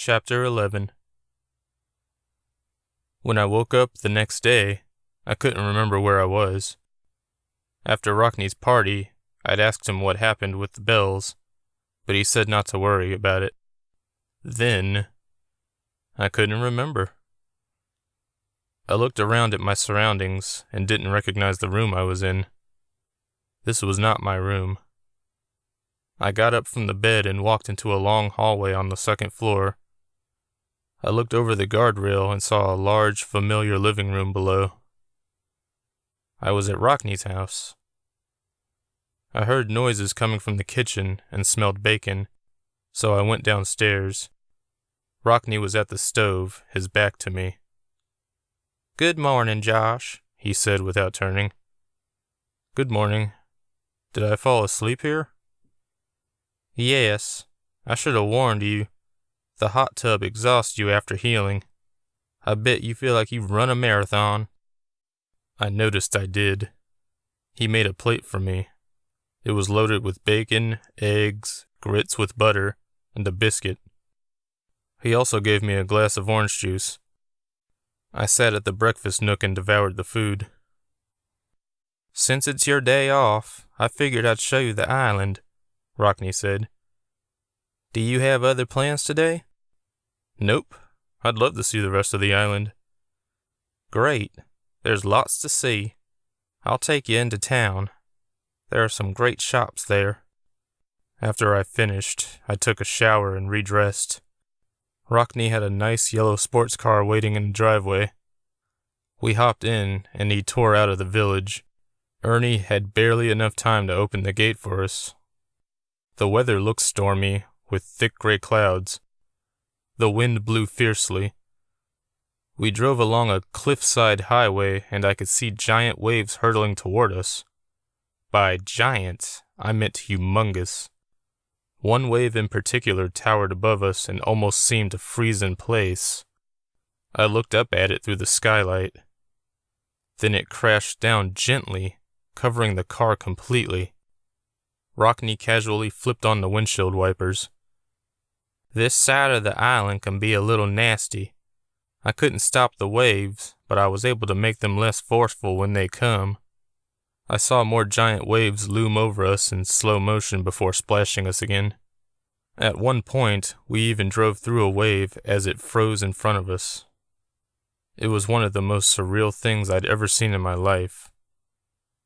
Chapter 11. When I woke up the next day, I couldn't remember where I was. After Rockney's party, I'd asked him what happened with the bells, but he said not to worry about it. Then, I couldn't remember. I looked around at my surroundings and didn't recognize the room I was in. This was not my room. I got up from the bed and walked into a long hallway on the second floor. I looked over the guardrail and saw a large, familiar living room below. I was at Rockney's house. I heard noises coming from the kitchen and smelled bacon, so I went downstairs. Rockney was at the stove, his back to me. "Good morning, Josh," he said without turning. "Good morning. Did I fall asleep here?" "Yes. I should have warned you. The hot tub exhausts you after healing. I bet you feel like you've run a marathon." I noticed I did. He made a plate for me. It was loaded with bacon, eggs, grits with butter, and a biscuit. He also gave me a glass of orange juice. I sat at the breakfast nook and devoured the food. "Since it's your day off, I figured I'd show you the island," Rockney said. "Do you have other plans today?" "Nope. I'd love to see the rest of the island." "Great. There's lots to see. I'll take you into town. There are some great shops there." After I finished, I took a shower and redressed. Rockney had a nice yellow sports car waiting in the driveway. We hopped in, and he tore out of the village. Ernie had barely enough time to open the gate for us. The weather looked stormy, with thick gray clouds. The wind blew fiercely. We drove along a cliffside highway, and I could see giant waves hurtling toward us. By giant, I meant humongous. One wave in particular towered above us and almost seemed to freeze in place. I looked up at it through the skylight. Then it crashed down gently, covering the car completely. Rockney casually flipped on the windshield wipers. "This side of the island can be a little nasty. I couldn't stop the waves, but I was able to make them less forceful when they come." I saw more giant waves loom over us in slow motion before splashing us again. At one point, we even drove through a wave as it froze in front of us. It was one of the most surreal things I'd ever seen in my life,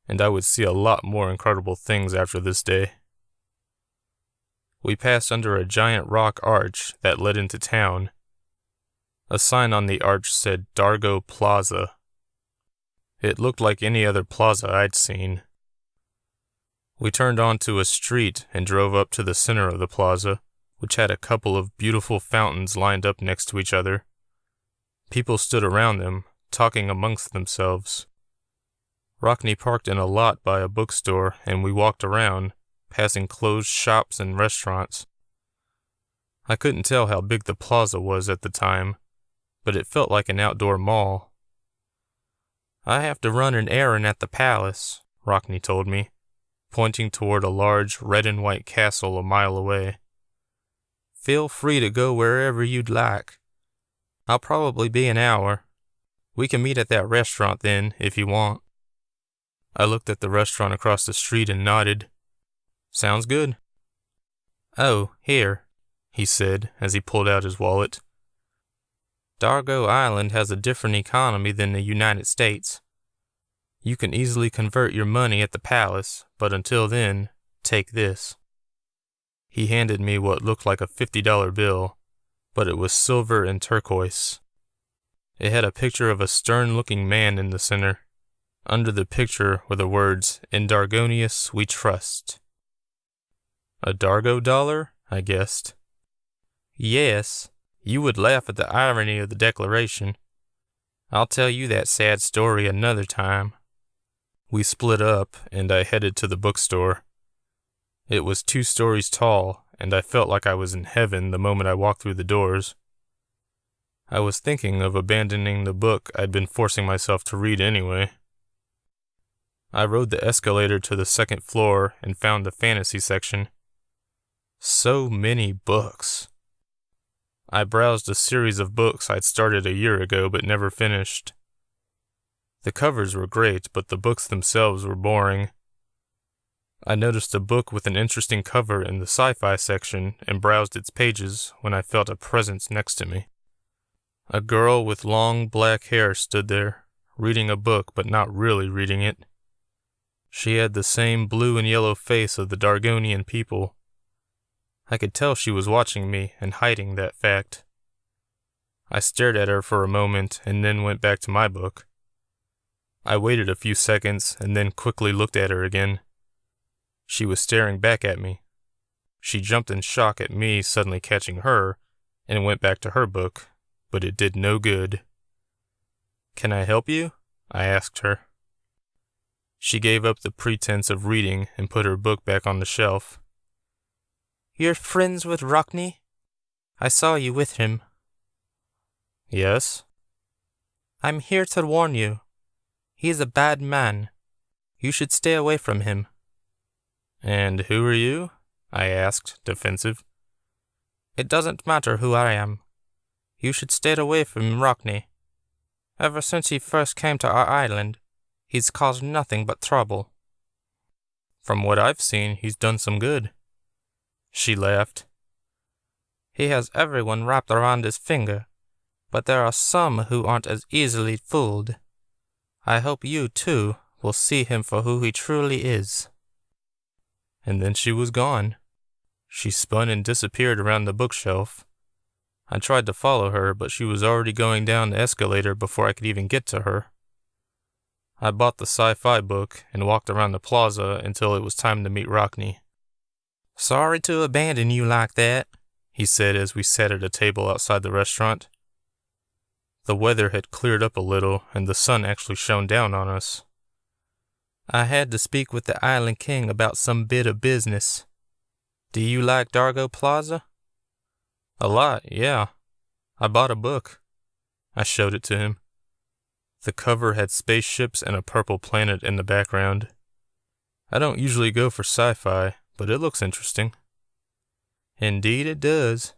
and I would see a lot more incredible things after this day. We passed under a giant rock arch that led into town. A sign on the arch said Dargo Plaza. It looked like any other plaza I'd seen. We turned onto a street and drove up to the center of the plaza, which had a couple of beautiful fountains lined up next to each other. People stood around them, talking amongst themselves. Rockney parked in a lot by a bookstore, and we walked around, passing closed shops and restaurants. I couldn't tell how big the plaza was at the time, but it felt like an outdoor mall. "I have to run an errand at the palace," Rockney told me, pointing toward a large red and white castle a mile away. "Feel free to go wherever you'd like. I'll probably be an hour. We can meet at that restaurant then, if you want." I looked at the restaurant across the street and nodded. "Sounds good." "Oh, here," he said as he pulled out his wallet. "Dargo Island has a different economy than the United States. You can easily convert your money at the palace, but until then, take this." He handed me what looked like a $50 bill, but it was silver and turquoise. It had a picture of a stern-looking man in the center. Under the picture were the words, "In Dargonius we trust." "A Dargo dollar?" I guessed. "Yes. You would laugh at the irony of the declaration. I'll tell you that sad story another time." We split up, and I headed to the bookstore. It was 2 stories tall, and I felt like I was in heaven the moment I walked through the doors. I was thinking of abandoning the book I'd been forcing myself to read anyway. I rode the escalator to the second floor and found the fantasy section. So many books. I browsed a series of books I'd started a year ago but never finished. The covers were great, but the books themselves were boring. I noticed a book with an interesting cover in the sci-fi section and browsed its pages when I felt a presence next to me. A girl with long black hair stood there, reading a book but not really reading it. She had the same blue and yellow face of the Dargonian people. I could tell she was watching me and hiding that fact. I stared at her for a moment and then went back to my book. I waited a few seconds and then quickly looked at her again. She was staring back at me. She jumped in shock at me suddenly catching her and went back to her book, but it did no good. "Can I help you?" I asked her. She gave up the pretense of reading and put her book back on the shelf. "You're friends with Rockney? I saw you with him." "Yes." "I'm here to warn you. He's a bad man. You should stay away from him." "And who are you?" I asked, defensive. "It doesn't matter who I am. You should stay away from Rockney. Ever since he first came to our island, he's caused nothing but trouble." "From what I've seen, he's done some good." She laughed. "He has everyone wrapped around his finger, but there are some who aren't as easily fooled. I hope you, too, will see him for who he truly is." And then she was gone. She spun and disappeared around the bookshelf. I tried to follow her, but she was already going down the escalator before I could even get to her. I bought the sci-fi book and walked around the plaza until it was time to meet Rockney. "Sorry to abandon you like that," he said as we sat at a table outside the restaurant. The weather had cleared up a little, and the sun actually shone down on us. "I had to speak with the Island King about some bit of business. Do you like Dargo Plaza?" "A lot, yeah. I bought a book." I showed it to him. The cover had spaceships and a purple planet in the background. I don't usually go for sci-fi, but it looks interesting. "Indeed it does."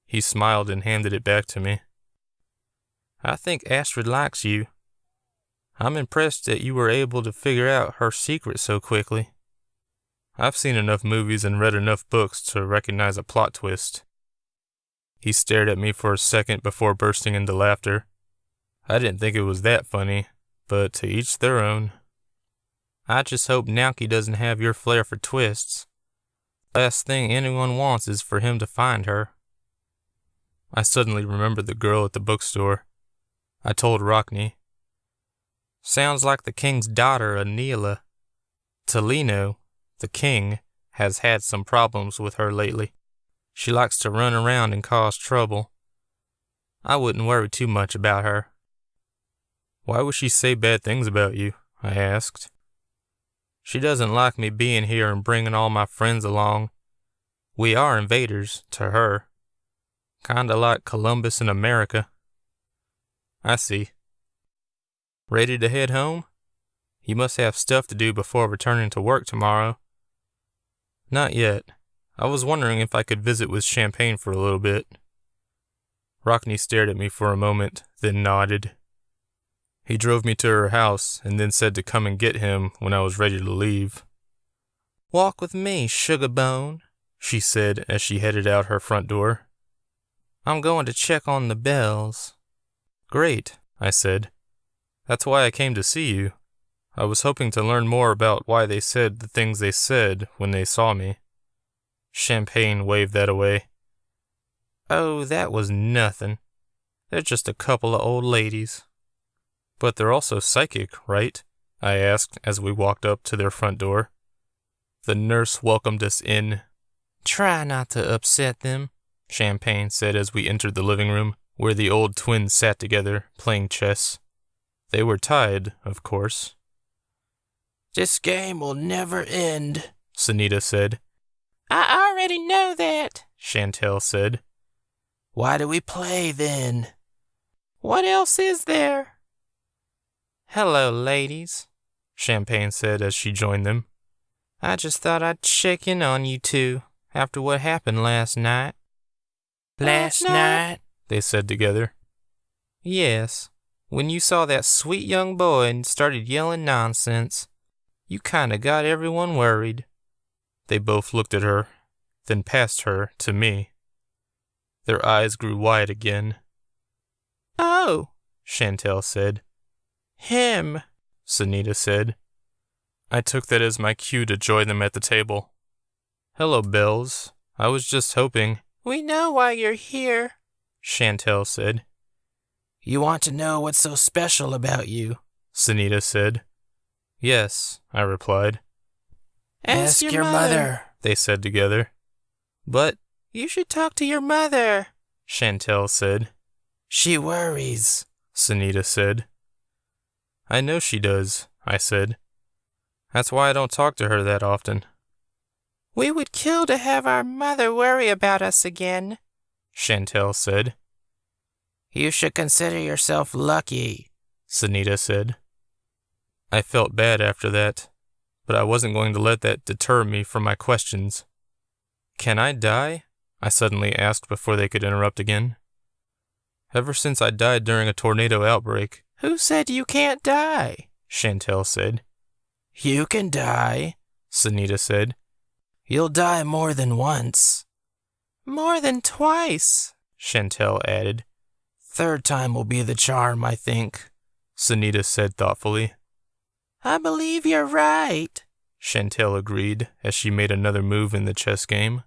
He smiled and handed it back to me. "I think Astrid likes you. I'm impressed that you were able to figure out her secret so quickly. I've seen enough movies and read enough books to recognize a plot twist." He stared at me for a second before bursting into laughter. I didn't think it was that funny, but to each their own. "I just hope Naoki doesn't have your flair for twists. Last thing anyone wants is for him to find her." I suddenly remembered the girl at the bookstore. I told Rockney. "Sounds like the king's daughter, Anila. Tolino, the king, has had some problems with her lately. She likes to run around and cause trouble. I wouldn't worry too much about her." "Why would she say bad things about you?" I asked. "She doesn't like me being here and bringing all my friends along. We are invaders, to her. Kinda like Columbus in America." "I see. Ready to head home? You must have stuff to do before returning to work tomorrow." "Not yet. I was wondering if I could visit with Champagne for a little bit." Rockney stared at me for a moment, then nodded. He drove me to her house and then said to come and get him when I was ready to leave. "Walk with me, sugar bone," she said as she headed out her front door. "I'm going to check on the bells." "Great," I said. "That's why I came to see you. I was hoping to learn more about why they said the things they said when they saw me." Champagne waved that away. "Oh, that was nothing. They're just a couple of old ladies." "But they're also psychic, right?" I asked as we walked up to their front door. The nurse welcomed us in. "Try not to upset them," Champagne said as we entered the living room, where the old twins sat together, playing chess. They were tied, of course. "This game will never end," Sunita said. "I already know that," Chantel said. "Why do we play, then?" "What else is there?" "Hello, ladies," Champagne said as she joined them. "I just thought I'd check in on you two after what happened last night." Last night, they said together. Yes, when you saw that sweet young boy and started yelling nonsense, you kinda got everyone worried. They both looked at her, then past her to me. Their eyes grew wide again. Oh, Chantel said. Him, Sunita said. I took that as my cue to join them at the table. Hello, Bells. I was just hoping. We know why you're here, Chantel said. you want to know what's so special about you? Sunita said. Yes, I replied. Ask your mother, they said together. But you should talk to your mother, Chantel said. She worries, Sunita said. I know she does, I said. That's why I don't talk to her that often. We would kill to have our mother worry about us again, Chantel said. You should consider yourself lucky, Sunita said. I felt bad after that, but I wasn't going to let that deter me from my questions. Can I die? I suddenly asked before they could interrupt again. Ever since I died during a tornado outbreak. Who said you can't die? Chantel said. You can die, Sunita said. You'll die more than once. More than twice, Chantel added. Third time will be the charm, I think, Sunita said thoughtfully. I believe you're right, Chantel agreed as she made another move in the chess game.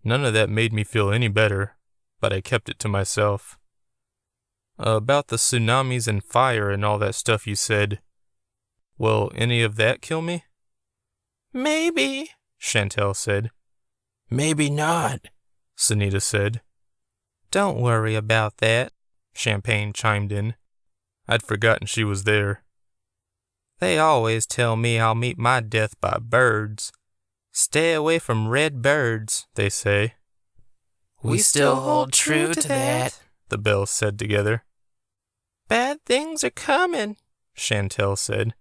None of that made me feel any better, but I kept it to myself. About the tsunamis and fire and all that stuff you said, will any of that kill me? Maybe, Chantel said. Maybe not, Sunita said. Don't worry about that, Champagne chimed in. I'd forgotten she was there. They always tell me I'll meet my death by birds. Stay away from red birds, they say. We still hold true to that, the Bells said together. Bad things are coming, Chantel said.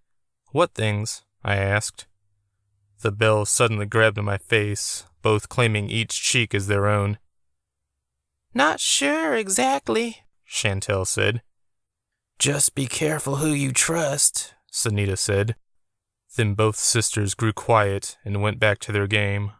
What things? I asked. The Bells suddenly grabbed my face, both claiming each cheek as their own. Not sure exactly, Chantel said. Just be careful who you trust, Sunita said. Then both sisters grew quiet and went back to their game.